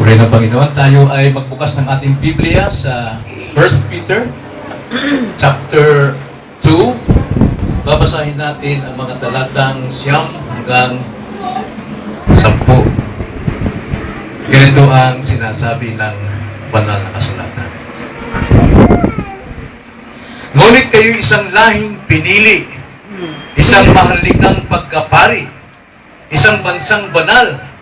Puri ng Panginoon, tayo ay magbukas ng ating Biblia sa 1 Peter chapter 2. Babasahin natin ang mga talatang 9 hanggang 10. Ganito ang sinasabi ng banal na kasulatan. Ngunit kayo isang lahing pinili, isang maharlikang pagkapari, isang bansang banal,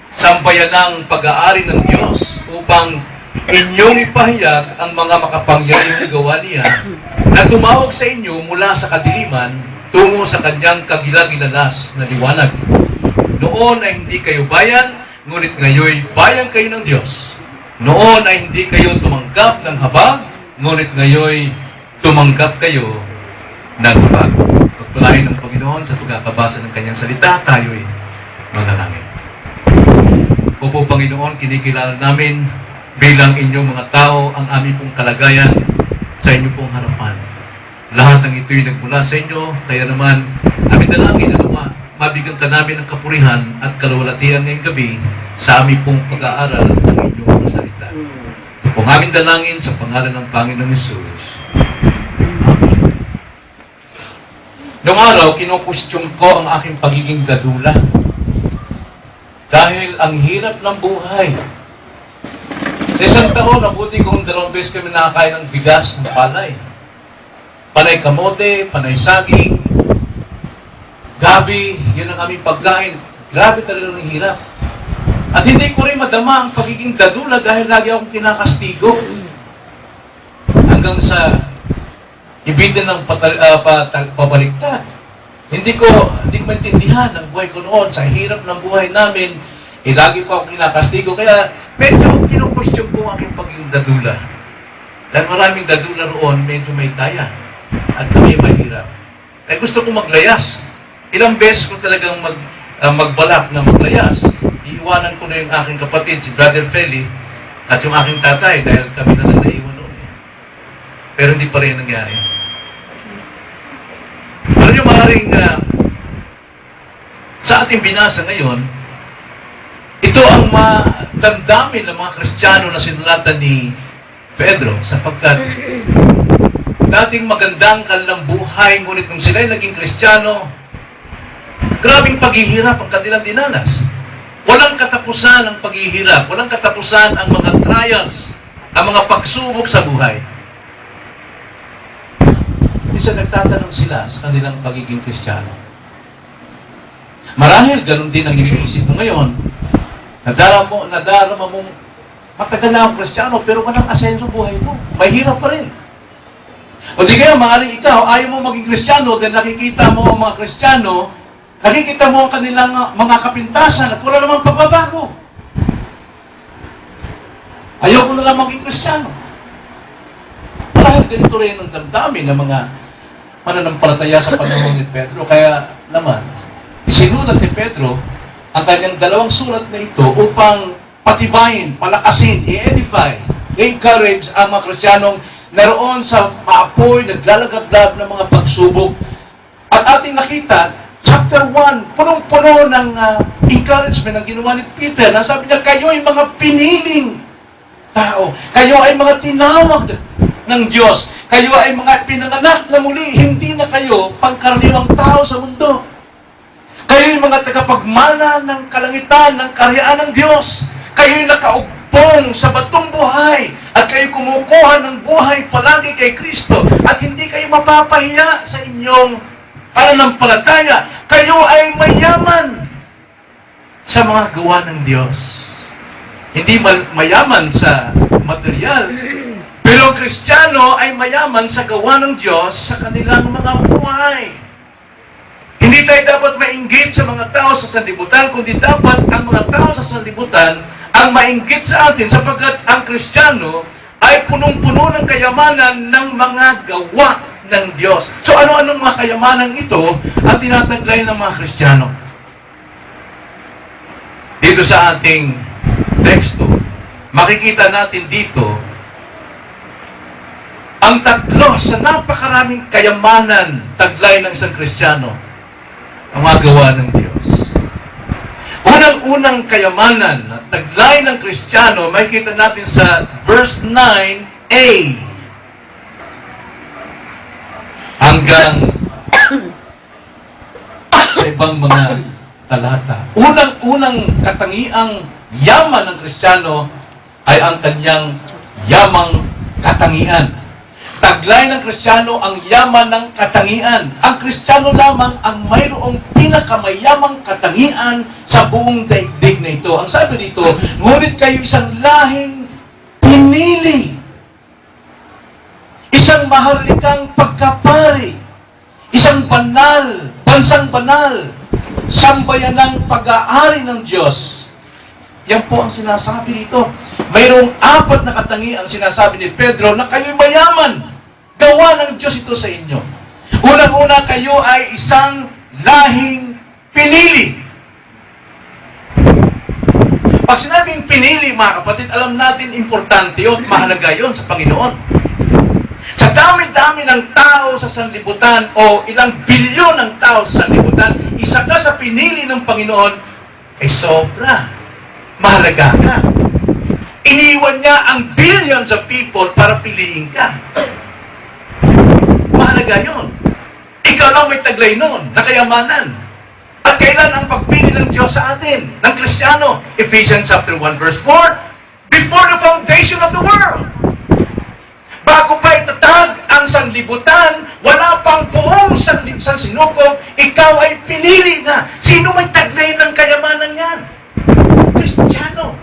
sampayanang pag-aari ng Diyos upang inyong ipahayag ang mga makapangyarihang gawa niya na tumawag sa inyo mula sa kadiliman tungo sa kanyang kagilag-ilalas na liwanag. Noon ay hindi kayo bayan, ngunit ngayoy bayan kayo ng Diyos. Noon ay hindi kayo tumanggap ng habag, ngunit ngayoy tumanggap kayo ng habag. Pagpalain ng Panginoon sa pagkakabasa ng kanyang salita, tayo'y manalangin. Opo, Panginoon, kinikilala namin bilang inyong mga tao ang aming pong kalagayan sa inyong pong harapan. Lahat ng ito'y nagmula sa inyo, kaya naman aming dalangin na mabigyan ka namin ng kapurihan at kalawalatian ngayong gabi sa aming pong pag-aaral ng inyong mga salita. Ito pong aming dalangin sa pangalan ng Panginoong Hesus. Noong araw, kinukwestiyon ko ang aking pagiging dadula. Dahil ang hirap ng buhay. Sa isang taon, nabuti kong 2 beses kami nakakain ng bigas ng palay. Panay kamote, panay saging, gabi, yun ang aming pagkain. Grabe talaga ng hirap. At hindi ko rin madama ang pagiging dadula dahil lagi akong kinakastigo. Hanggang sa ibitin ng pabaliktad. Hindi ko maintindihan ang buhay ko noon. Sa hirap ng buhay namin, lagi pa ako kinakastigo. Kaya medyo kinukwestiyon ko ang aking pagiging dadula. Dahil maraming dadula roon, medyo may kaya. At kami mahirap. Kaya gusto ko maglayas. Ilang beses ko talagang magbalak na maglayas. Iiwanan ko na yung aking kapatid, si Brother Feli, at yung aking tatay, dahil kami na lang naiwan noon. Pero hindi pa rin nangyari. Alam niyo, maaaring sa ating binasa ngayon, ito ang damdamin ng mga Kristiyano na sinulatan ni Pedro sapagkat dating magandang kanilang buhay, ngunit nung sila'y naging Kristiyano, grabing paghihirap ang kanilang dinanas. Walang katapusan ang paghihirap, walang katapusan ang mga trials, ang mga pagsubok sa buhay. Isa nagtatanong sila sa kanilang pagiging Kristiyano. Marahil ganun din ang iniisip mo ngayon. Nadarama mong matagal na akong Kristiyano pero walang asenso buhay mo. Mahirap pa rin. O di kaya maaaring ikaw, ayaw mo maging Kristiyano dahil nakikita mo ang mga Kristiyano, nakikita mo ang kanilang mga kapintasan at wala namang pagbabago. Ayaw ko na lang maging Kristiyano. Marahil ganito rin ang damdamin ng mga mananampalataya sa panahon ni Pedro. Kaya naman, isinulat ni Pedro ang kanyang 2 sulat na ito upang patibayin, palakasin, i-edify, encourage ang mga Kristiyanong naroon sa maapoy, naglalagablab ng mga pagsubok. At ating nakita, chapter 1, punong-puno ng encouragement ang ginawa ni Peter. Nasabi niya, kayo ay mga piniling tao. Kayo ay mga tinawag ng Diyos. Kayo ay mga pinanganak na muli, hindi na kayo pangkaraniwang tao sa mundo. Kayo ay mga tagapagmana ng kalangitan, ng karyaan ng Diyos. Kayo ay nakaugbong sa batong buhay at kayo kumukuha ng buhay palagi kay Kristo at hindi kayo mapapahiya sa inyong pananampalataya. Kayo ay mayaman sa mga gawa ng Diyos. Hindi mayaman sa material, pero ang Kristiyano ay mayaman sa gawa ng Diyos sa kanilang mga buhay. Hindi tayo dapat mainggit sa mga tao sa sanlibutan, kundi dapat ang mga tao sa sanlibutan ang mainggit sa atin sapagkat ang Kristiyano ay punong-puno ng kayamanan ng mga gawa ng Diyos. So ano-anong mga kayamanan ito ang tinataglay ng mga Kristiyano? Dito sa ating teksto, makikita natin dito ang tatlo sa napakaraming kayamanan taglay ng isang Kristiyano, ang mga gawa ng Diyos. Unang-unang kayamanan na taglay ng Kristiyano, makikita natin sa verse 9a hanggang sa ibang mga talata. Unang-unang katangiang yaman ng Kristiyano ay ang kanyang yamang katangian. Taglay ng Kristiyano ang yaman ng katangian. Ang Kristiyano lamang ang mayroong pinakamayamang katangian sa buong daigdig na ito. Ang sabi dito, ngunit kayo isang lahing pinili. Isang maharlikang pagkapari. Isang banal, bansang banal. Sambayanang pag-aari ng Diyos. Yan po ang sinasabi dito. Mayroong 4 na katangian sinasabi ni Pedro na kayo'y mayaman. Gawa ng Diyos ito sa inyo. Unang-una, kayo ay isang lahing pinili. Pag sinabing pinili, mga kapatid, alam natin, importante yun, mahalaga yun sa Panginoon. Sa dami-dami ng tao sa sanlibutan, o ilang bilyon ng tao sa sanlibutan, isa ka sa pinili ng Panginoon, ay sobra. Mahalaga ka. Iniwan niya ang billions of people para piliin ka. Mahalaga yun. Ikaw lang may taglay nun, na kayamanan. At kailan ang pagpili ng Diyos sa atin, ng Kristiyano? Ephesians chapter 1 verse 4, before the foundation of the world. Bago pa itatag ang sanlibutan, wala pang buong sansinukob, ikaw ay pinili na. Sino may taglay ng kayamanan yan? Kristiyano.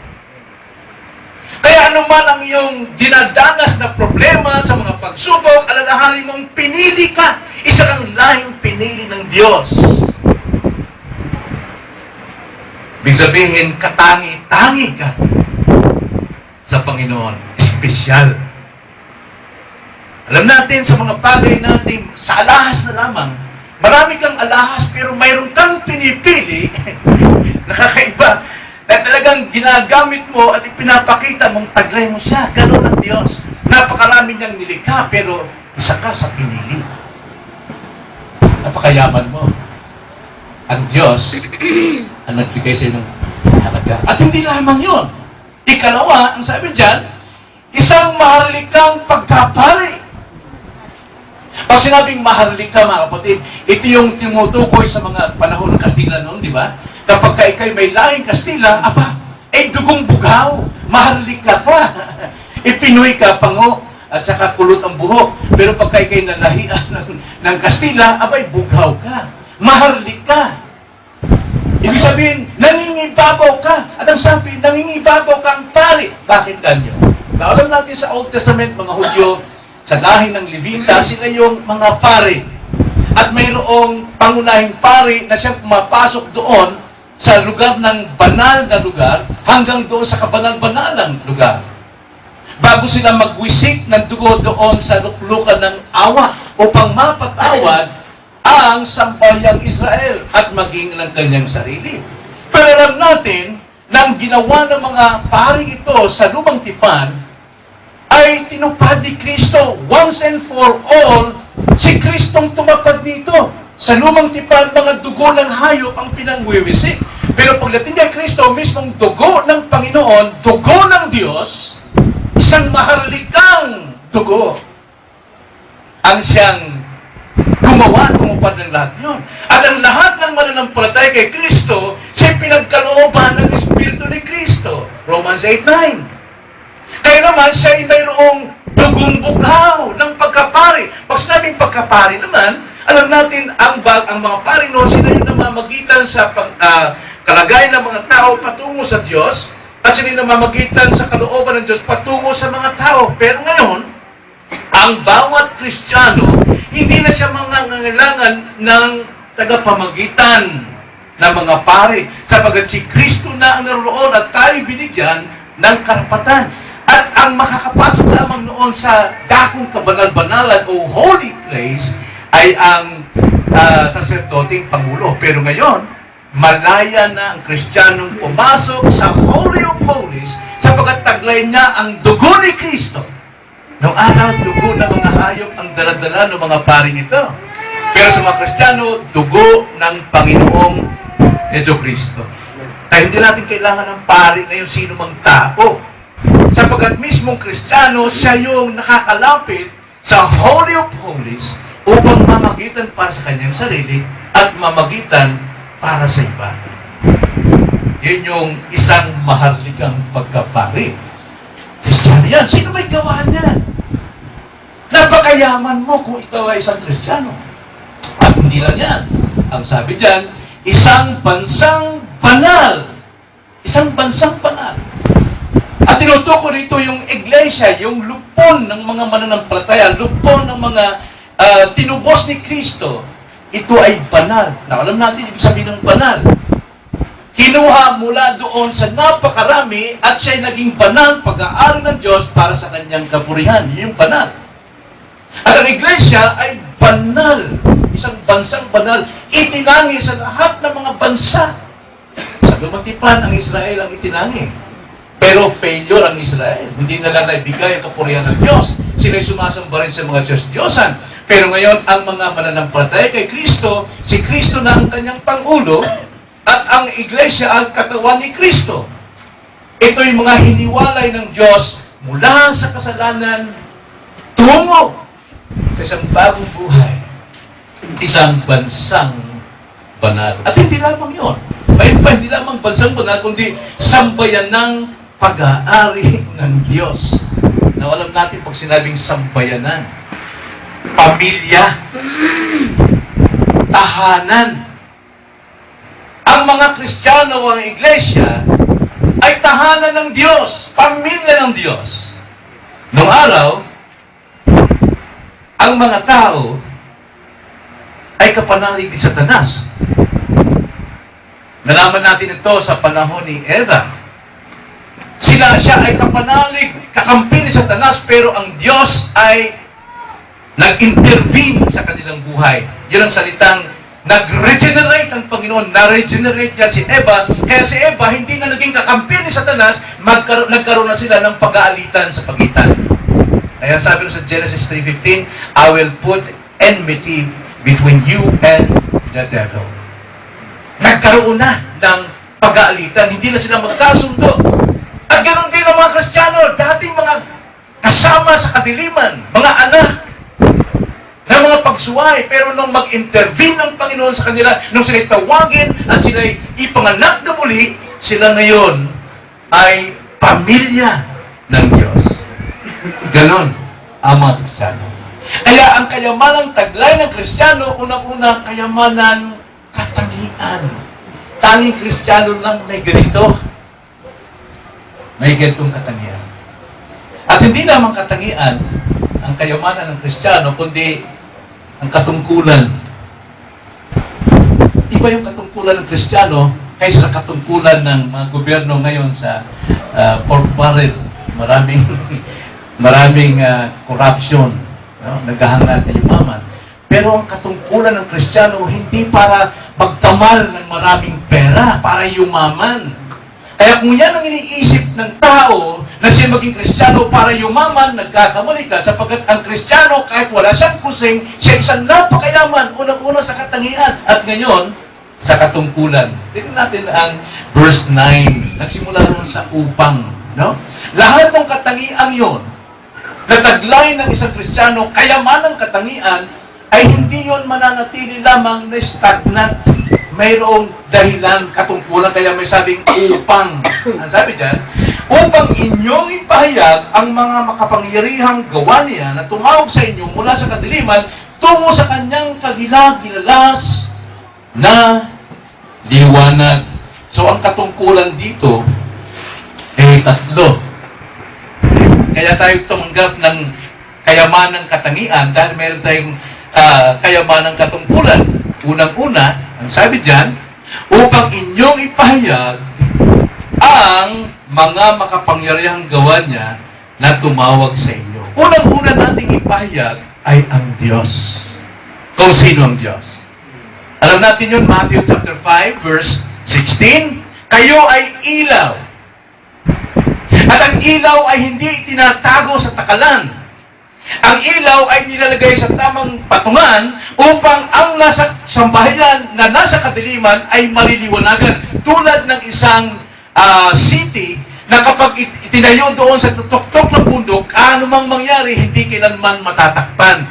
Kaya anuman ang iyong dinadanas na problema sa mga pagsubok, alalahanin mong pinili ka. Isa kang lahing pinili ng Diyos. Ibig sabihin, katangi-tangi ka sa Panginoon. Espesyal. Alam natin, sa mga bagay natin, sa alahas na lamang, marami kang alahas, pero mayroon kang pinipili, nakakaiba, na talagang ginagamit mo at ipinapakita mong taglay mo siya. Ganun ang Diyos. Napakarami niyang nilikha, pero isa ka sa pinili. Napakayaman mo. Ang Diyos ang nagbigay sa ng halaga. At hindi lamang yun. Ikalawa, ang sabi dyan, isang maharlikang pagkapari. Pag sinabing maharlika, mga kapatid, ito yung tinutukoy sa mga panahon ng Kastila noon, di ba? Kapag ka ikay may lahing Kastila, dugong bugaw, maharlika ka. Ipinoy ka, pango, at saka kulot ang buhok. Pero pagka ikay nalahian ng Kastila, bugaw ka. Maharlika. Ibig sabihin, nangingibabaw ka. At ang sabi, nangingibabaw kang pari. Bakit ganyo? Alam natin sa Old Testament, mga Hudyo, sa lahi ng Levita, sila yung mga pari. At mayroong pangunahing pari na siyang pumapasok doon sa lugar ng banal na lugar hanggang doon sa kabanal-banalang lugar. Bago sila magwisik ng dugo doon sa luklukan ng awa upang mapatawad ang sambayang Israel at maging ng kanyang sarili. Pero alam natin, nang ginawa ng mga pari ito sa lumang tipan, ay tinupad ni Kristo once and for all. Si Kristong tumapad nito. Sa lumang tipan, mga dugo ng hayop ang pinangwiwisik. Pero pagdating kay Kristo, mismong dugo ng Panginoon, dugo ng Diyos, isang maharlikang dugo ang siyang tumupad ng lahat yun. At ang lahat ng mananampalataya kay Kristo, siya pinagkalooban ng Espiritu ni Kristo. Romans 8:9. Kaya naman, siya ay mayroong dugong bugaw ng pagkapari. Pag sinabing pagkapari naman, alam natin, ang mga pari noon, sila yung namamagitan sa kalagayan ng mga tao patungo sa Diyos, at sila yung namamagitan sa kalooban ng Diyos patungo sa mga tao. Pero ngayon, ang bawat Kristiyano, hindi na siya mangangailangan ng tagapamagitan ng mga pari, sapagat si Kristo na ang naroon at tayo binigyan ng karapatan. At ang makakapasok lamang noon sa dakong kabanal-banalan o holy place ay ang saserdoteng pangulo. Pero ngayon, malaya na ang Kristiyanong pumasok sa Holy of Holies sapagkat taglay niya ang dugo ni Kristo. Noong araw, dugo ng mga hayop ang daladala ng mga paring ito. Pero sa mga Kristiyano, dugo ng Panginoong Jesu Kristo. Kaya hindi natin kailangan ng pari ngayon sino mang tao. Sapagkat mismong Kristiyano, siya yung nakakalapit sa Holy of Holies upang mamagitan para sa kanyang sarili at mamagitan para sa iba. Yun yung isang maharlikang pagkapari. Kristiyano yan. Sino may gawa niyan? Napakayaman mo kung ikaw ay isang Kristiyano. At hindi lang yan. Ang sabi dyan, isang bansang banal. Isang bansang banal. At tinutukoy rito yung iglesia, yung lupon ng mga mananampalataya, lupon ng mga tinubos ni Kristo. Ito ay banal. Na alam natin, ibig sabihin ng banal. Kinuha mula doon sa napakarami at siya'y naging banal pag-aari ng Diyos para sa kanyang kapurihan. Yun yung banal. At ang iglesia ay banal. Isang bansang banal. Itinangi sa lahat ng mga bansa. Sa lumatipan, ang Israel ang itinangi. Pero failure ang Israel. Hindi nila naibigay ang kapurihan ng Diyos. Sila'y sumasamba rin sa mga Diyos-Diyosan. Pero ngayon, ang mga mananampalataya kay Kristo, si Kristo na ang kanyang Pangulo, at ang iglesia ang katawan ni Kristo. Ito yung mga hiniwalay ng Diyos mula sa kasalanan tungo sa isang bagong buhay. Isang bansang banal. At hindi lamang yun. Mayroon pa, hindi lamang bansang banal, kundi sambayan ng pag-aari ng Diyos. Na alam natin pag sinabing sambayanan, pamilya, tahanan. Ang mga Kristiyano o ang iglesia ay tahanan ng Diyos, pamilya ng Diyos. Noong araw, ang mga tao ay kapanalig ni Satanas. Nalaman natin ito sa panahon ni Eva. Siya ay kapanalig, kakampi ni Satanas, pero ang Diyos ay nag-intervene sa kanilang buhay. Yun ang salitang nag-regenerate ang Panginoon. Na-regenerate yan si Eva. Kaya si Eva, hindi na naging kakampi ni Satanas, nagkaroon na sila ng pag-aalitan sa pagitan. Kaya sabi sa Genesis 3:15, I will put enmity between you and the devil. Nagkaroon na ng pag-aalitan. Hindi na sila magkasundo. At ganoon din ang mga Kristiyano, dating mga kasama sa kadiliman, mga anak, na mga pagsuway, pero nung mag-intervene ng Panginoon sa kanila, nung sila'y tawagin at sila'y ipanganak na muli, sila ngayon ay pamilya ng Diyos. Ganon ang mga Kristiyano. Kaya ang kayamanang taglay ng Kristiyano, unang-una, kayamanan, katangian. Tanging Kristiyano lang may ganito. May ganitong katangian. At hindi lamang katangian ang kayamanan ng Kristiyano, kundi ang katungkulan. Iba yung katungkulan ng Kristiyano kaysa sa katungkulan ng mga gobyerno ngayon sa pork barrel. Maraming corruption, no? Naghahangad na yumaman. Pero ang katungkulan ng Kristiyano, hindi para magkamal ng maraming pera, para yumaman. Kaya kung yan ang iniisip ng tao na siya maging Kristiyano para yumaman, nagkakamali ka, sapagkat ang Kristiyano, kahit wala siyang kusing, siya isang napakayaman, unang-una sa katangian. At ngayon, sa katungkulan. Tingnan natin ang verse 9. Nagsimula naman sa upang. No? Lahat ng katangian yon, nataglay ng isang Kristiyano, kayaman ng katangian, ay hindi yon mananatili lamang na stagnant. Mayroong dahilan, katungkulan, kaya may sabing upang. Ang sabi dyan, upang inyong ipahayag ang mga makapangyarihang gawa niya na tumawag sa inyo mula sa kadiliman tungo sa kanyang kagilag-gilalas na liwanag. So, ang katungkulan dito ay tatlo. Kaya tayo tumanggap ng kayamanang katangian dahil meron tayong kayamanang katungkulan. Unang-una, ang sabi dyan, upang inyong ipahayag ang mga makapangyarihang gawa niya na tumawag sa inyo. Unang-una nating ipahayag ay ang Diyos. Kung sino ang Diyos. Alam natin yun, Matthew chapter 5, verse 16, kayo ay ilaw. At ang ilaw ay hindi itinatago sa takalan. Ang ilaw ay nilalagay sa tamang patungan upang ang nasa sambahayan na nasa kadiliman ay maliliwanagan. Tulad ng isang city na kapag itinayo doon sa tuktok ng bundok, anumang mangyari, hindi kailanman matatakpan.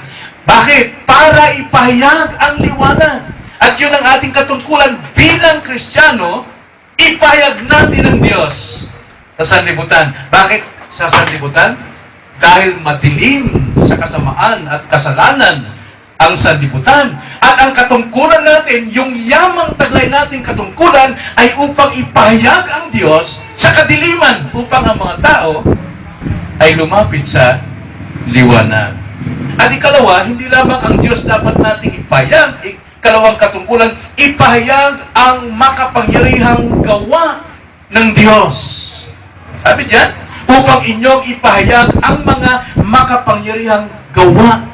Bakit? Para ipahayag ang liwanag. At yun ang ating katungkulan bilang Kristiyano, ipahayag natin ang Diyos sa sanlibutan. Bakit sa sanlibutan? Dahil madilim sa kasamaan at kasalanan ang sanlibutan. At ang katungkulan natin, yung yamang taglay natin katungkulan, ay upang ipahayag ang Diyos sa kadiliman, upang ang mga tao ay lumapit sa liwanag. At ikalawa, hindi lamang ang Diyos dapat nating ipahayag. Ikalawang katungkulan, ipahayag ang makapangyarihang gawa ng Diyos. Sabi diyan, upang inyong ipahayag ang mga makapangyarihang gawa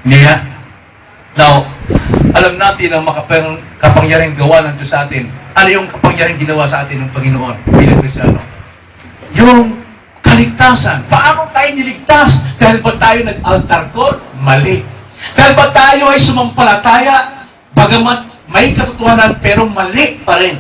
niya. Now, alam natin ang makapangyarihang gawa ng Diyos sa atin. Ano yung kapangyarihang ginawa sa atin ng Panginoon bilang Kristiyano? Yung kaligtasan. Paano tayo niligtas? Dahil ba tayo nag-altar call? Mali. Dahil ba tayo ay sumampalataya? Bagamat may katotohanan pero mali pa rin.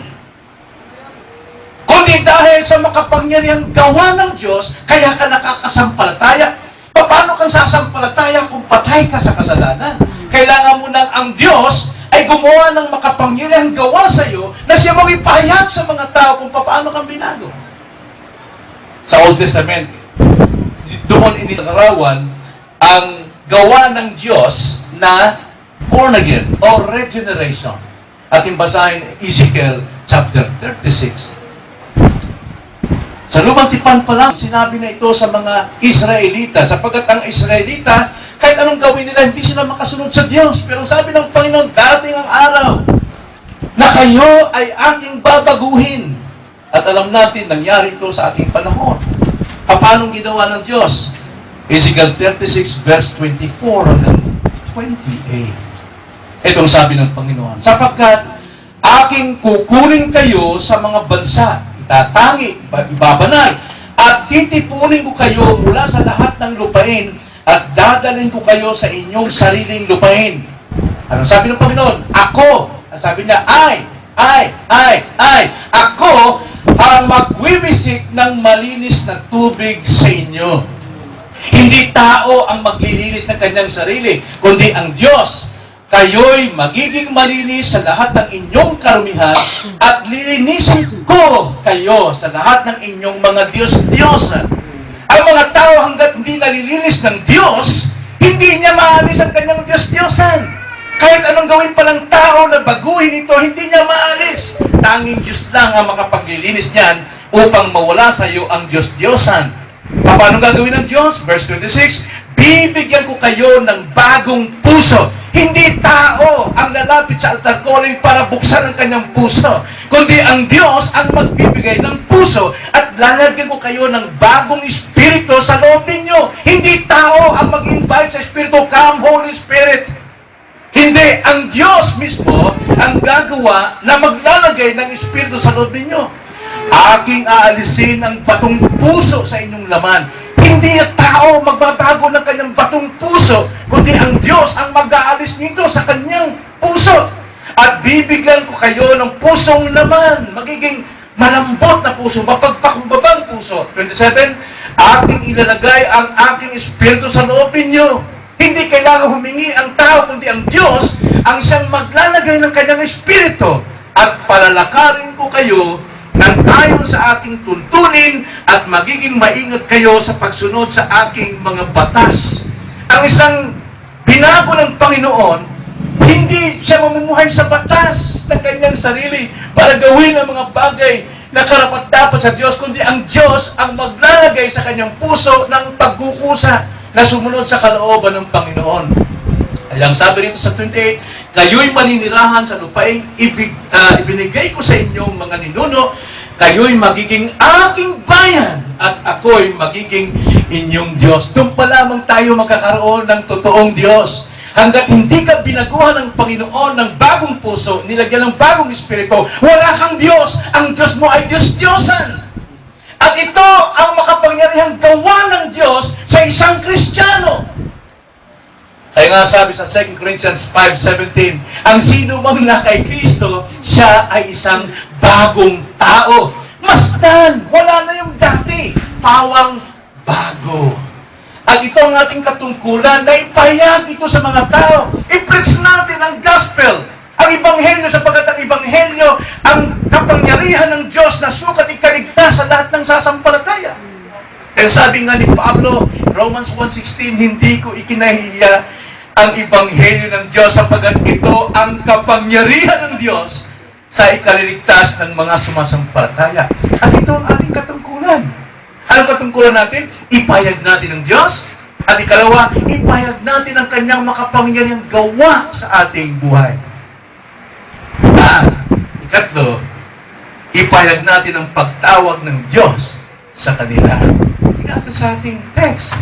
Kundi dahil sa makapangyarihang gawa ng Diyos, kaya ka nakakasampalataya. Paano kang sasampalataya kung patay ka sa kasalanan? Kailangan mo nang ang Diyos ay gumawa ng makapangyarihang gawa sa iyo na siya mong ipahayag sa mga tao kung paano kang binago. Sa Old Testament, doon inilarawan ang gawa ng Diyos na born again or regeneration. Ating basahin Ezekiel chapter 36. Sa Lumang Tipan pa lang, sinabi na ito sa mga Israelita, sapagkat ang Israelita, kahit anong gawin nila, hindi sila makasunod sa Diyos. Pero sabi ng Panginoon, darating ang araw na kayo ay aking babaguhin. At alam natin, nangyari ito sa ating panahon. Paano ginawa ng Diyos? Ezekiel 36 verse 24 hanggang 28. Itong sabi ng Panginoon, sapagkat aking kukunin kayo sa mga bansa, itatangi, ibabanal, at titipunin ko kayo mula sa lahat ng lupain at dadalhin ko kayo sa inyong sariling lupain. Anong sabi ng Panginoon? Ako, sabi niya, ako ang magwiwisik ng malinis na tubig sa inyo. Hindi tao ang maglilinis ng kanyang sarili, kundi ang Diyos. Kayo'y magiging malinis sa lahat ng inyong karumihan at lilinisin ko kayo sa lahat ng inyong mga Diyos-Diyosan. Ang mga tao hanggat hindi nalilinis ng Diyos, hindi niya maalis ang kanyang Diyos-Diyosan. Kahit anong gawin pa ng tao na baguhin ito, hindi niya maalis. Tanging Diyos lang ang makapaglilinis niyan upang mawala sa iyo ang Diyos-Diyosan. Paano gagawin ng Diyos? Verse 26, bibigyan ko kayo ng bagong puso. Hindi tao ang lalapit sa altar calling para buksan ang kanyang puso, kundi ang Diyos ang magbibigay ng puso at lalagyan ko kayo ng bagong espiritu sa loob ninyo. Hindi tao ang mag-invite sa espiritu, come Holy Spirit. Hindi, ang Diyos mismo ang gagawa na maglalagay ng espiritu sa loob ninyo. Aking aalisin ang batong puso sa inyong laman. Hindi ang tao magbabago ng kanyang batong puso, kundi ang Diyos ang mag-aalis nito sa kanyang puso. At bibigyan ko kayo ng pusong laman, magiging malambot na puso, mapagpakumbabang puso. 27, aking ilalagay ang aking espiritu sa loob ninyo. Hindi kailangan humingi ang tao, kundi ang Diyos ang siyang maglalagay ng kanyang espiritu. At palalakarin ko kayo nang ayon sa aking tuntunin at magiging maingat kayo sa pagsunod sa aking mga batas. Ang isang binago ng Panginoon, hindi siya mamumuhay sa batas ng kanyang sarili para gawin ang mga bagay na karapat-dapat sa Diyos, kundi ang Diyos ang maglalagay sa kanyang puso ng pagkukusa na sumunod sa kalooban ng Panginoon. Ay ang sabi rito sa 28, kayo'y maninirahan sa lupain, ibinigay ko sa inyong mga ninuno, kayo'y magiging aking bayan at ako'y magiging inyong Diyos. Doon pa lamang tayo magkakaroon ng totoong Diyos. Hanggat hindi ka binaguhan ng Panginoon ng bagong puso, nilagyan ng bagong espiritu, wala kang Diyos. Ang Diyos mo ay Diyos-Diyosan. At ito ang makapangyarihang gawa ng Diyos sa isang Kristiyano. Kaya nga sabi sa 2 Corinthians 5:17, ang sino mang na kay Kristo, siya ay isang bagong tao. Masdan, wala na yung dati. Pawang bago. At ito ang ating katungkulan na ipahayag ito sa mga tao. I-preach natin ang gospel, ang ebanghelyo, sapagkat ang ebanghelyo, ang kapangyarihan ng Diyos na sukat ikaligtas sa lahat ng sasampalataya. Kaya sabi nga ni Pablo, Romans 1:16, hindi ko ikinahiya ang ebanghelyo ng Diyos sapagkat ito ang kapangyarihan ng Diyos sa ikaliligtas ng mga sumasampalataya. At ito ang ating katungkulan. Anong katungkulan natin? Ipahayag natin ang Diyos. At ikalawa, ipahayag natin ang kanyang makapangyarihang gawa sa ating buhay. Ikatlo, ipahayag natin ang pagtawag ng Diyos sa kanila. Tingnan natin sa ating text.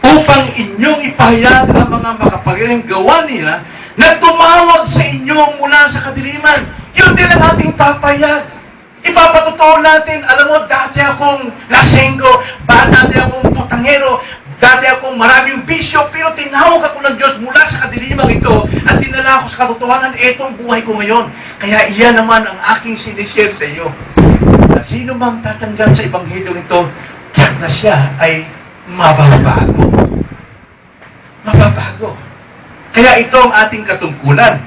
Upang inyong ipahayag ang mga makapangyarihang gawa niya na tumawag sa inyo mula sa kadiliman. Yun din ang ating papayag. Ipapatotoo natin, alam mo, dati akong lasenggo, dati akong putangero, dati akong maraming bisyo, pero tinawag ako ng Diyos mula sa kadiliman ito at dinala ako sa katotohanan, etong buhay ko ngayon. Kaya iyan naman ang aking sinishare sa iyo. Na sino mang tatanggap sa ebanghelyo nito, tiyak na siya ay mababago. Mababago. Kaya ito ang ating katungkulan.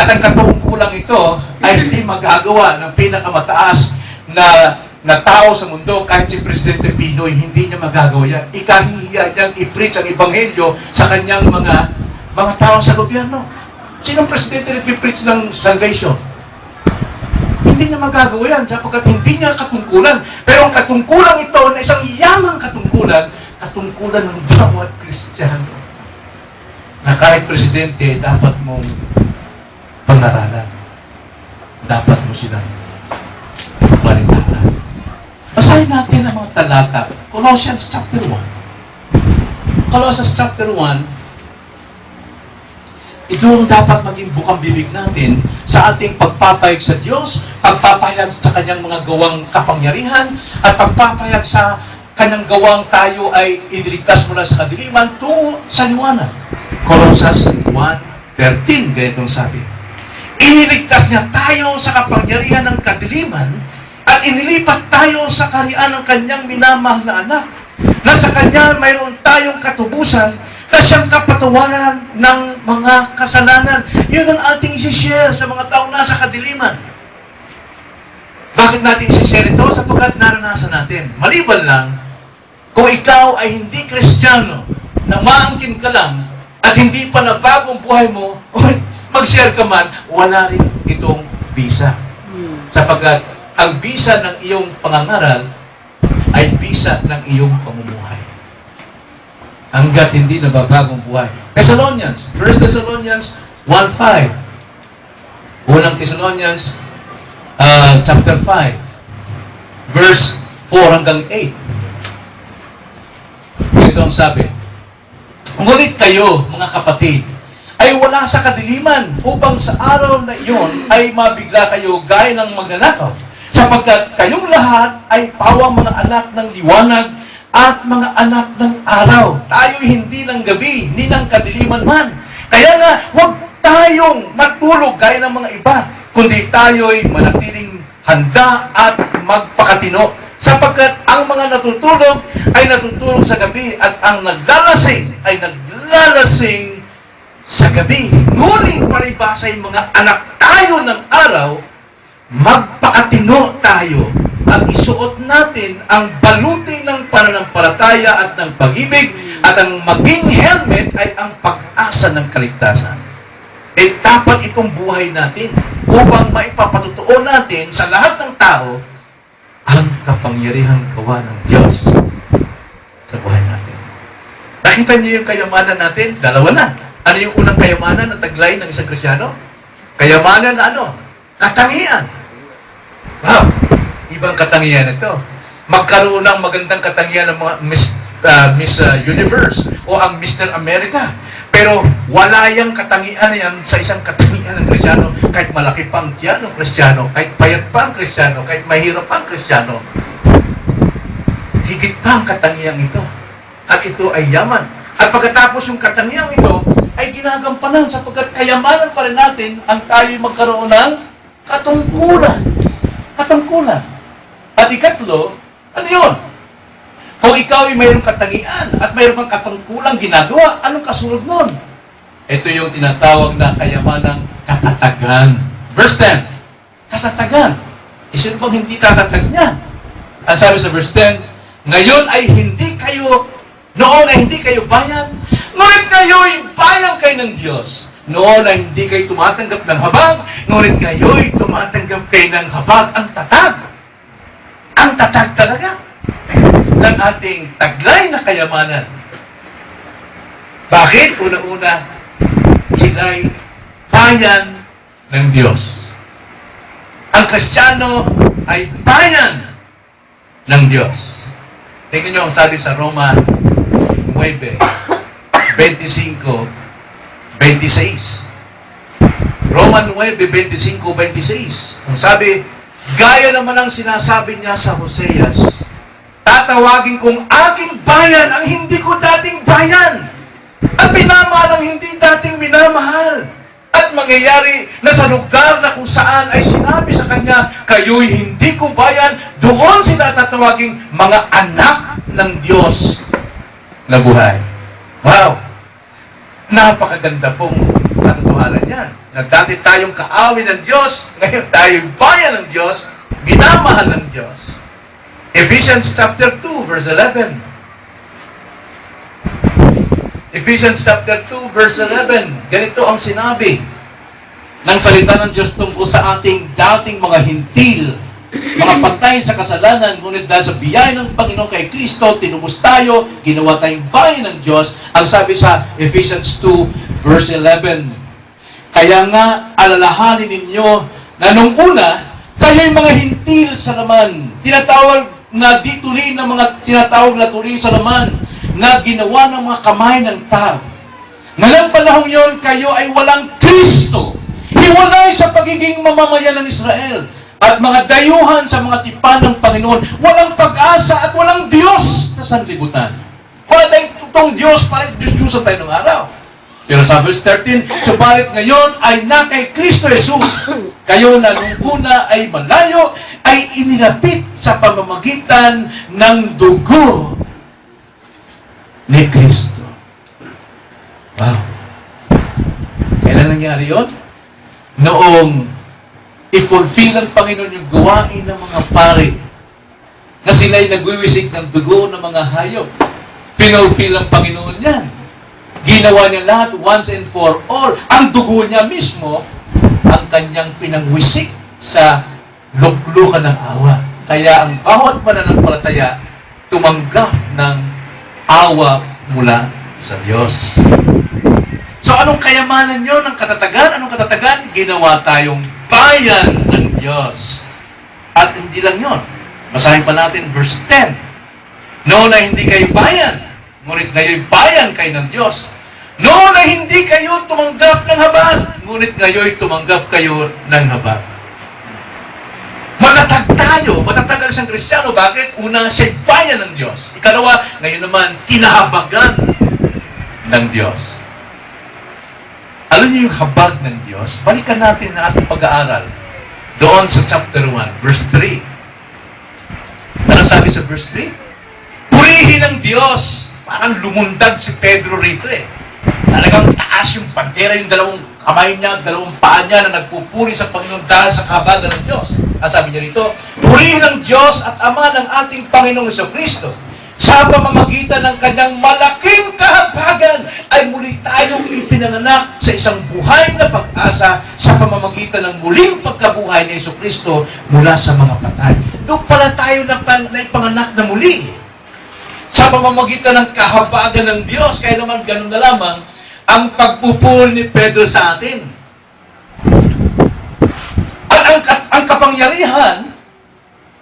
At ang katungkulang ito ay hindi magagawa ng pinakamataas na tao sa mundo. Kahit si Presidente Pinoy, hindi niya magagawa yan. Ikahihiya niyang i-preach ang ebanghelyo sa kanyang mga tao sa gobyerno. Sinong presidente nag-preach ng salvation? Hindi niya magagawa yan sapagkat hindi niya katungkulan. Pero ang katungkulan ito na isang yamang katungkulan ng bawat Kristiyano. Na kahit presidente, dapat mong pangaralan. Dapat mo silang balitaan. Basahin natin ang mga talata. Colossians chapter 1. Colossians chapter 1, ito ang dapat maging bukang bibig natin sa ating pagpapayag sa Diyos, pagpapayag sa kanyang mga gawang kapangyarihan, at pagpapayag sa kanyang gawang tayo ay iniligtas mula sa kadiliman tungo sa liwanag. Colossians 1:13, ganitong sabi. Iniligtas niya tayo sa kapangyarihan ng kadiliman at inilipat tayo sa kaharian ng kanyang minamahal na anak, na sa kanya mayroon tayong katubusan na siyang kapatawaran ng mga kasalanan. Yun ang ating isi-share sa mga taong nasa kadiliman. Bakit natin isi-share ito? Sapagkat naranasan natin. Maliban lang, kung ikaw ay hindi Kristiyano, na maangkin ka lang, at hindi pa na bagong buhay mo, mag-share ka man, wala rin itong bisa. Sapagkat ang bisa ng iyong pangangaral ay bisa ng iyong pamumuhay. Hanggat hindi na bagong buhay. Thessalonians, 1 Thessalonians 1:5. Unang Thessalonians chapter 5, verse 4 hanggang 8. Ito ang sabi. Ngunit kayo, mga kapatid, ay wala sa kadiliman upang sa araw na iyon ay mabigla kayo gaya ng magnanakaw. Sapagkat kayong lahat ay pawang mga anak ng liwanag at mga anak ng araw. Tayo'y hindi ng gabi, ni ng kadiliman man. Kaya nga, huwag tayong matulog gaya ng mga iba, kundi tayo'y manatiling handa at magpakatino. Sapagkat ang mga natutulog ay natutulog sa gabi at ang naglalasing ay naglalasing sa gabi. Ngunit palibasay mga anak tayo ng araw, magpakatino tayo at isuot natin ang baluti ng pananampalataya at ng pag-ibig, at ang maging helmet ay ang pag-asa ng kaligtasan. Dapat itong buhay natin upang maipapatutuo natin sa lahat ng tao ang kapangyarihang gawa ng Diyos sa buhay natin. Nakita niyo yung kayamanan natin? Dalawa na. Ano yung unang kayamanan na taglay ng isang Kristiyano? Kayamanan na ano? Katangian. Wow! Ibang katangian ito. Magkaroon ng magandang katangian ng mga Miss Universe o ang Mr. America. Pero wala yung katangian yan sa isang katangian ng Kristiyano. Kahit malaki pa ang tiyan ng Kristiyano, kahit payat pa ang Kristiyano, kahit mahirap pa ang Kristiyano, higit pa ang katangian ito. At ito ay yaman. At pagkatapos yung katangiang ito, ay ginagampanan sapagkat kayamanan pa rin natin ang tayo magkaroon ng katungkulan. Katungkulan. At ikatlo, ano yun? Kung ikaw ay mayroong katangian at mayroong kang katungkulang ginagawa, anong kasunod nun? Ito yung tinatawag na kayamanang katatagan. Verse 10, katatagan. Sino bang hindi tatatag niyan? Ang sabi sa verse 10, ngayon ay hindi kayo, noon ay hindi kayo bayan, ngunit ngayon bayan kayo ng Diyos. Noon ay hindi kayo tumatanggap ng habag, ngunit ngayon tumatanggap kayo ng habag. Ang tatag. Ang tatag talaga ng ating taglay na kayamanan. Bakit? Una-una, sila'y bayan ng Diyos. Ang Kristiyano ay bayan ng Diyos. Tingnan nyo ang sabi sa Roma 9, 25, 26. Roma 9, 25, 26. Ang sabi, gaya naman ang sinasabi niya sa Hoseas, tatawagin kong aking bayan ang hindi ko dating bayan. At minamahal ang hindi dating minamahal. At mangyayari na sa lugar na kung saan ay sinabi sa kanya, kayo'y hindi ko bayan, doon sila tatawaging mga anak ng Diyos na buhay. Wow! Napakaganda pong katotohanan yan. Na dati tayong kaawin ng Diyos, ngayon tayong bayan ng Diyos, minamahal ng Diyos. Ephesians chapter 2, verse 11. Ephesians chapter 2, verse 11. Ganito ang sinabi ng salita ng Diyos tungkol sa ating dating mga hintil, mga patay sa kasalanan, ngunit dahil sa biyaya ng Panginoon kay Kristo, tinubos tayo, ginawa tayong bayan ng Diyos. Ang sabi sa Ephesians 2, verse 11. Kaya nga, alalahanin ninyo na nung una, kayo'y mga hintil sa laman. Tinatawag na dituloy ng mga tinatawag na tuloy sa laman na ginawa ng mga kamay ng tao. Ngayon panahong yon, kayo ay walang Kristo. Hiwalay sa pagiging mamamayan ng Israel. At mga dayuhan sa mga tipan ng Panginoon. Walang pag-asa at walang Diyos sa sanlibutan. Wala tayong tutong Diyos para Diyos-Diyosan tayo ng araw. Pero sa verse 13, subalit ngayon ay na kay Kristo Jesus. Kayo na nung una ay malayo, ay inilapit sa pamamagitan ng dugo ni Kristo. Wow. Kailan nangyari yun? Noong i-fulfill ng Panginoon yung gawain ng mga pari na sila'y nagwiwisik ng dugo ng mga hayop. Pinulfill ng Panginoon yan. Ginawa niya lahat once and for all. Ang dugo niya mismo ang kanyang pinangwisik sa luklukan ng awa. Kaya ang bawat mananampalataya tumanggap ng awa mula sa Diyos. So anong kayamanan nyo ng katatagan? Anong katatagan? Ginawa tayong bayan ng Diyos. At hindi lang yon. Basahin pa natin verse 10. Noon na hindi kayo bayan, ngunit ngayon bayan kayo ng Diyos. Noon na hindi kayo tumanggap ng habag, ngunit ngayon tumanggap kayo ng habag. Matatag tayo, matatag ang isang Kristiyano. Bakit? Una, siya'y bayan ng Diyos. Ikalawa, ngayon naman, kinahabagan ng Diyos. Alam niyo yung habag ng Diyos? Balikan natin ang ating pag-aaral doon sa chapter 1, verse 3. Ano sabi sa verse 3? Purihin ng Diyos. Parang lumundag si Pedro rito eh. Talagang taas yung bandera, yung dalawang kamay niya, dalawang paa niya na nagpupuri sa Panginoon dahil sa kahabagan ng Diyos. Ang sabi niya rito, purihin ng Diyos at Ama ng ating Panginoong Jesucristo. Sa pamamagitan ng kanyang malaking kahabagan ay muli tayong ipinanganak sa isang buhay na pag-asa sa pamamagitan ng muling pagkabuhay ni Jesucristo mula sa mga patay. Doon pala tayo naipanganak na muli. Sa pamamagitan ng kahabagan ng Diyos, kaya naman ganun na lamang ang pagpupul ni Pedro sa atin. At ang kapangyarihan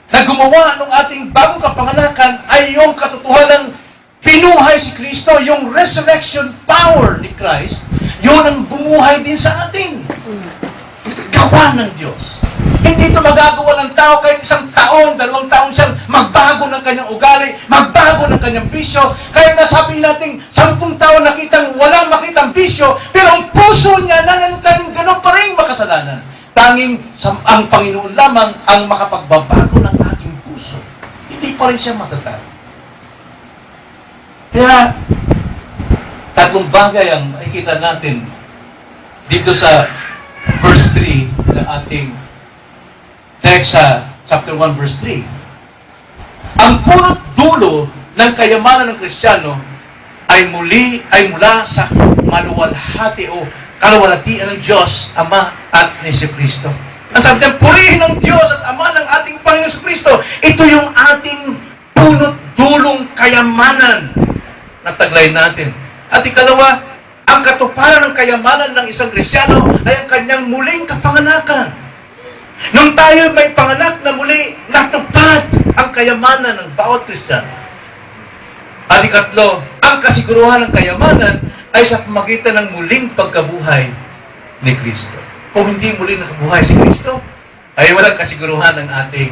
na gumawa ng ating bagong kapanganakan ay yung katotohanan ng pinuhay si Kristo, yung resurrection power ni Christ, yun ang bumuhay din sa atin. Gawa ng Diyos. Hindi ito magagawa ng tao kahit 1 taon, 2 taon siyang magbago ng kanyang ugali, magbago ng kanyang bisyo. Kaya nasabi natin, 10 taon nakitang walang makitang bisyo, pero ang puso niya nananatiling ganun pa rin makasalanan. Tanging ang Panginoon lamang ang makapagbabago ng ating puso. Hindi pa rin siya matatag. Kaya, 3 bagay ang makikita natin dito sa verse 3 ng ating text sa chapter 1 verse 3. Ang punot dulo ng kayamanan ng Kristiyano ay mula sa maluwalhati o kaluwalhatian ng Diyos, Ama at ni si Kristo. Ang sabi niya, purihin ng Diyos at Ama ng ating Panginoon si Kristo. Ito yung ating punot dulong kayamanan na taglay natin. At ikalawa, ang katuparan ng kayamanan ng isang Kristiyano ay ang kanyang muling kapanganakan. Nung tayo may panganak na muli, natupad ang kayamanan ng bawat Kristiyano. At ikatlo, ang kasiguruhan ng kayamanan ay sa pamagitan ng muling pagkabuhay ni Kristo. Kung hindi muling nakabuhay si Kristo, ay walang kasiguruhan ng ating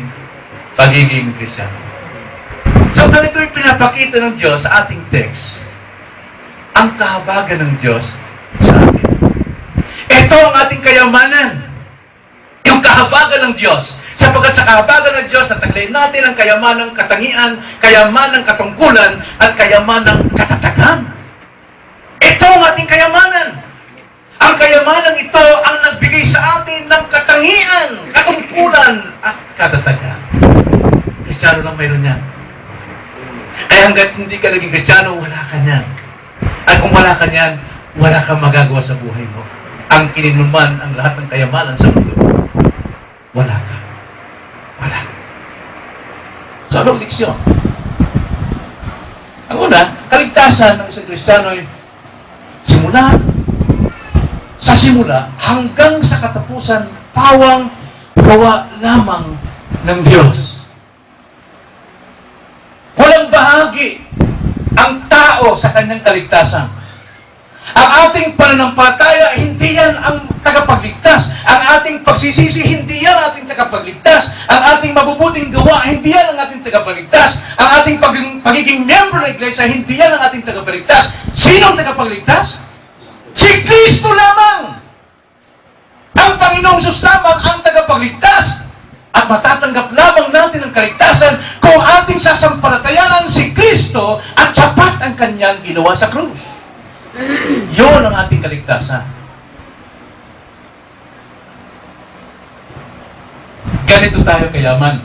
pagiging Kristiyano. So, ganito yung pinapakita ng Diyos sa ating text. Ang kahabagan ng Diyos sa atin. Ito ang ating kayamanan. Yung kahabagan ng Diyos. Sapagkat sa kahabagan ng Diyos, nataglay natin ang kayamanang katangian, kayamanang katungkulan, at kayamanang katatagan. Ito ang ating kayamanan. Ang kayamanan ito ang nagbigay sa atin ng katangian, katungkulan, at katatagan. Kristiyano lang mayroon yan. Kaya hanggat hindi ka naging Kristiyano, wala ka niyan. At kung wala ka niyan, wala kang magagawa sa buhay mo. Ang kininuman ang lahat ng kayamanan sa mundo. Wala ka. Wala. So, anong leksyon? Ang una, kaligtasan ng isang Kristiyano ay sa simula hanggang sa katapusan, pawang gawa lamang ng Diyos. Walang bahagi ang tao sa kanyang kaligtasan. Ang ating pananampalataya, hindi yan ang tagapagligtas. Ang ating pagsisisi, hindi yan ang ating tagapagligtas. Ang ating mabubuting gawa, hindi yan ang ating tagapagligtas. Ang ating pagiging member ng iglesia, hindi yan ang ating tagapagligtas. Sino ang tagapagligtas? Si Kristo lamang! Ang Panginoong Diyos lamang ang tagapagligtas. At matatanggap lamang natin ang kaligtasan kung ating sasampalatayanan si Kristo at sapat ang kanyang ginawa sa krus. Yun ang ating kaligtasan. Ganito tayo kayaman.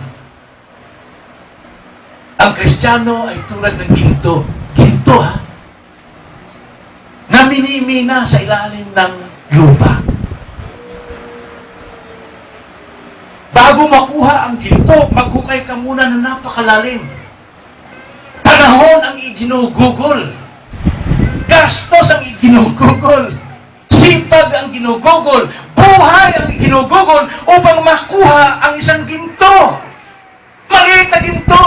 Ang Kristiyano ay tulad ng ginto. Ginto, ha? Na minimina sa ilalim ng lupa. Bago makuha ang ginto, maghukay ka muna na napakalalim. Panahon ang iginugugol. Gastos ang iginugugol. Sipag ang ginugugol. Buhay ang iginugugol upang makuha ang isang ginto. Maliit na ginto.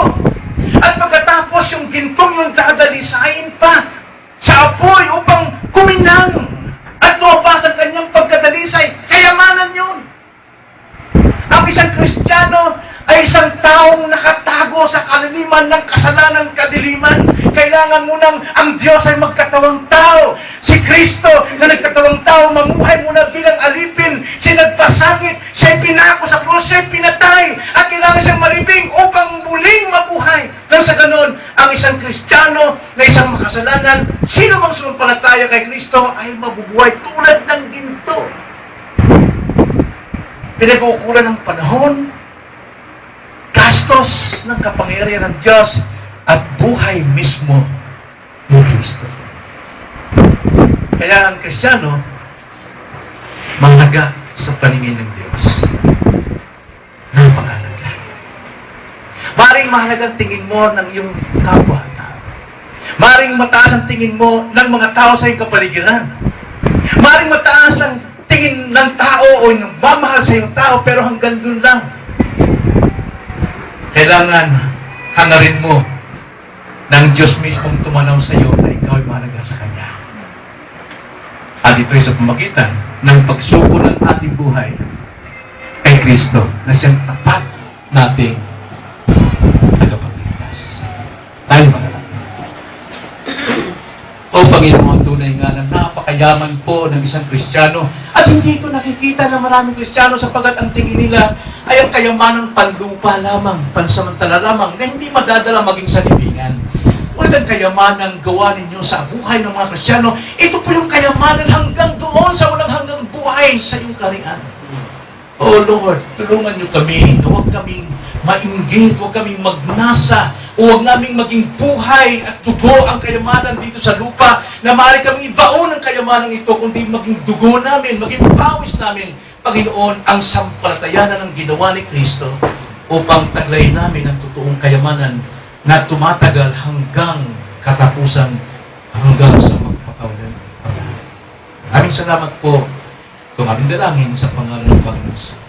At pagkatapos yung gintong yung dadalisain pa sa apoy upang kuminang at lumabas ang kanyang pagkadalisay. Kayamanan yun. Ang isang Kristiyano ay isang taong nakatago sa kaliliman ng kasalanan kadiliman. Kailangan mo nang ang Diyos ay magkatawang tao. Si Kristo na nagkatawang tao, mamuhay muna bilang alipin. Siya nagpasakit, siya pinako sa krus, siya pinatay. At kailangan siyang malibing upang muling mabuhay. Nang sa ganon, ang isang Kristiyano na isang makasalanan, sino mang sumampalataya kay Kristo ay mabubuhay tulad ng ginto. Pinag-uukulan ng panahon, gastos ng kapangyarihan ng Diyos, at buhay mismo ni Kristo. Kaya ang Kristiyano, mahalaga sa paningin ng Diyos. Napakahalaga. Maring mahalagang tingin mo ng iyong kapwa. Maring mataas ang tingin mo ng mga tao sa iyong kapaligiran. Maring mataas ang tingin ng tao o yung mamahal sa iyong tao, pero hanggang dun lang. Kailangan hangarin mo ng Diyos mismong tumanaw sa iyo na ikaw ay mahalaga sa Kanya. At ito ay sa pamagitan ng pagsuko ng ating buhay kay Kristo na siyang tapat nating tagapagligtas. Tayo manalangin. O Panginoon, tunay nga na napakayaman po ng isang Kristiyano at hindi ito nakikita ng maraming Kristiyano sapagkat ang tingin nila ay ang kayamanang panlupa lamang, pansamantala lamang na hindi madadala maging sa libingan. Ngunit ang kayamanang gawa ninyo sa buhay ng mga Kristiyano, ito po yung kayamanan hanggang doon sa walang hanggang buhay sa iyong kaharian. Oh Lord, tulungan niyo kami na huwag kaming mainggit, huwag kaming magnasa, o huwag naming maging buhay at dugo ang kayamanan dito sa lupa na maaari kaming ibaon ang kayamanan ito, kundi maging dugo namin, maging pawis namin, Panginoon, ang sampalatayanan ng ginawa ni Kristo upang taglay namin ang totoong kayamanan na tumatagal hanggang katapusan, hanggang sa magpakawalan. Maraming salamat po. Ito ang aming dalangin sa pangalan ng Panginoon.